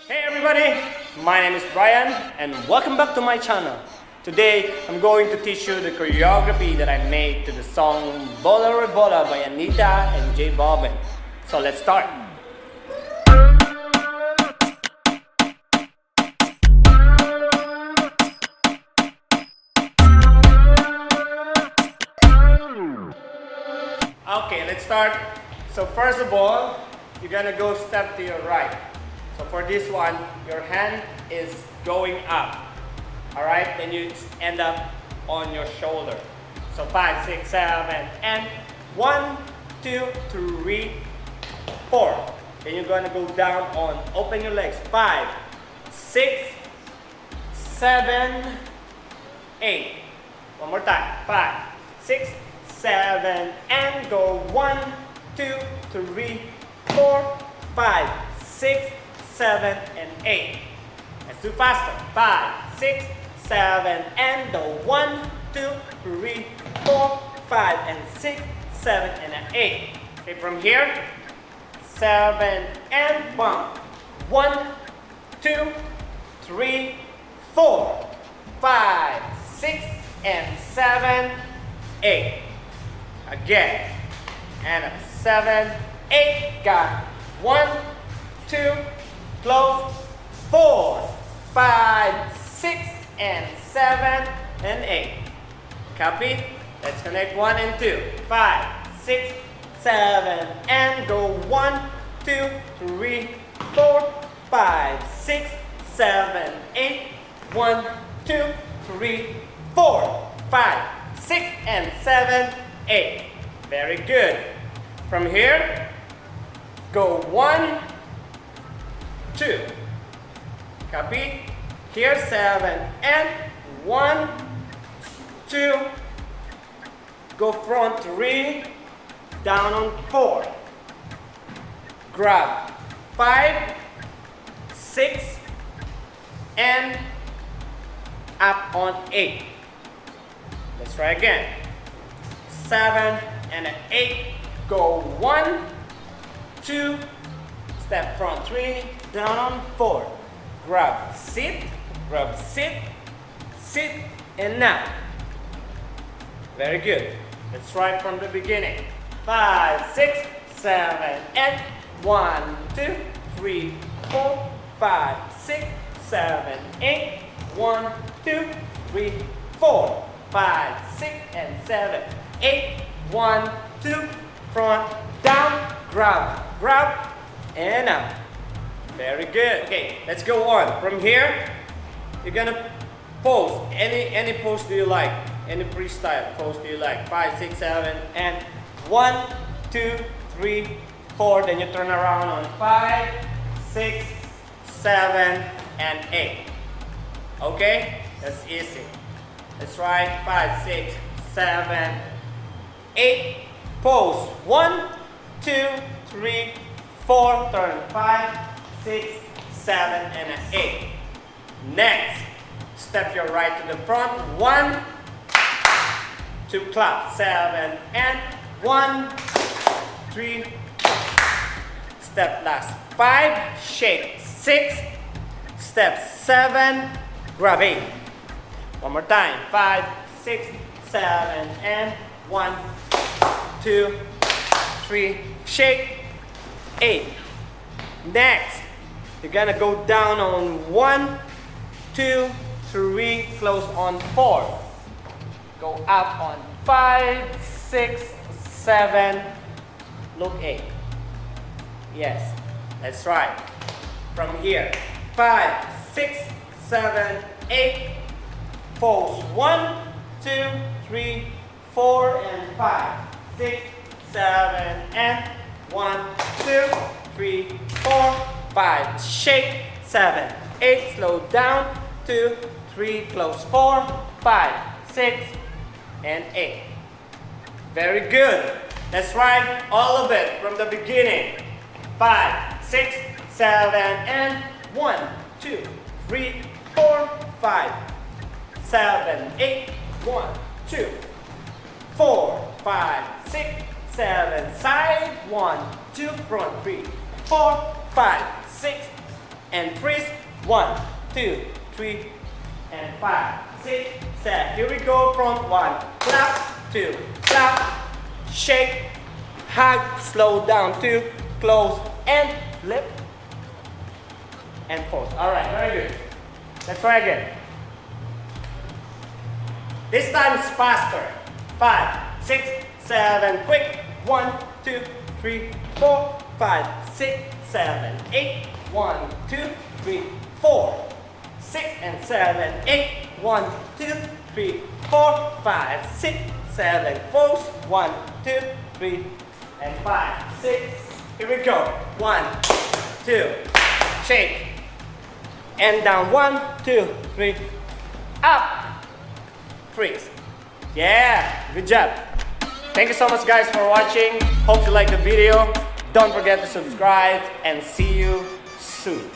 Hey everybody, my name is Brian and welcome back to my channel. Today, I'm going to teach you the choreography that I made to the song BOLA REBOLA by Anitta and Balvin. So let's start. Okay, let's start. So first of all, you're gonna go step to your right. So for this one, your hand is going up. Alright, then you end up on your shoulder. So 5, 6, 7, and 1, 2, 3, 4. Then you're gonna go down on, open your legs. 5, 6, 7, 8. One more time. 5, 6, 7, and go 1, 2, 3, 4, 5, 6, 7, and 8. Let's do faster. 5, 6, 7, and go 1, 2, 3, 4, 5, and 6, 7, and 8. Okay, from here, 7 and bump. 1, 2, 3, 4, 5, 6, and 7, 8. Again, and 7, 8. Got 1, 2, close, 4, 5, 6, and 7, and 8. Copy? Let's connect 1 and 2. 5, 6, 7, and go 1, 2, 3, 4, 5, 6, 7, 8. 1, 2, 3, 4, 5, 6, and 7, 8. Very good. From here, go 1, 2. Copy? Here 7 and 1, 2. Go front 3, down on 4. Grab 5, 6, and up on 8. Let's try again. 7 and 8. Go 1, 2. Step front 3, down on 4. Grab, sit, sit, and now. Very good. Let's try from the beginning. 5, 6, 7, and 1, 2, 3, 4, 5, 6, 7, 8. 1, 2, 3, 4, 5, 6, and 7, 8. 1, 2, front, down, grab, and up. Very good. Okay, let's go on. From here, you're gonna pose. Any pose do you like? Any freestyle pose do you like? 5, 6, 7, and 1, 2, 3, 4. Then you turn around on 5, 6, 7, and 8. Okay? That's easy. Let's try 5, 6, 7, 8. Pose. 1, 2, 3, 4. Turn 5, 6, 7, and 8. Next, step your right to the front. 1, 2, clap. 7 and 1, 3. Step last. 5, shake. 6, step 7, grab 8. One more time. 5, 6, 7, and 1, 2, 3. Shake. 8. Next, you're gonna go down on 1, 2, 3, close on 4. Go up on 5, 6, 7, look 8. Yes, let's try. From here, 5, 6, 7, 8. Pose 1, 2, 3, 4, and 5, 6, 7, and 1, 2, 3, 4, 5. Shake. 7, 8. Slow down. 2, 3. Close. 4, 5, 6, and 8. Very good. Let's try all of it from the beginning. 5, 6, 7, and 1, 2, 3, 4, 5, 7, 8. 1, 2, 4, 5, 6, 7. Side. 1, 2. Front. 3, 4, 5, 6, and freeze. 1, 2, 3, and 5, 6, 7. Here we go. Front 1, clap, 2, clap, shake, hug, slow down, 2, close, and flip, and pause. Alright, very good. Let's try again. This time is faster. 5, 6, 7, quick. 1, 2, 3, 4, 5, 6, 7, 8. 1, 2, 3, 4, 6, and 7, 8. 1, 2, 3, 4, 5, 6, 7. Pause. 1, 2, 3, and 5, 6. Here we go. 1, 2, shake, and down. 1, 2, 3, up, freeze. Yeah, good job. Thank you so much, guys, for watching. Hope you like the video. Don't forget to subscribe, and see you soon.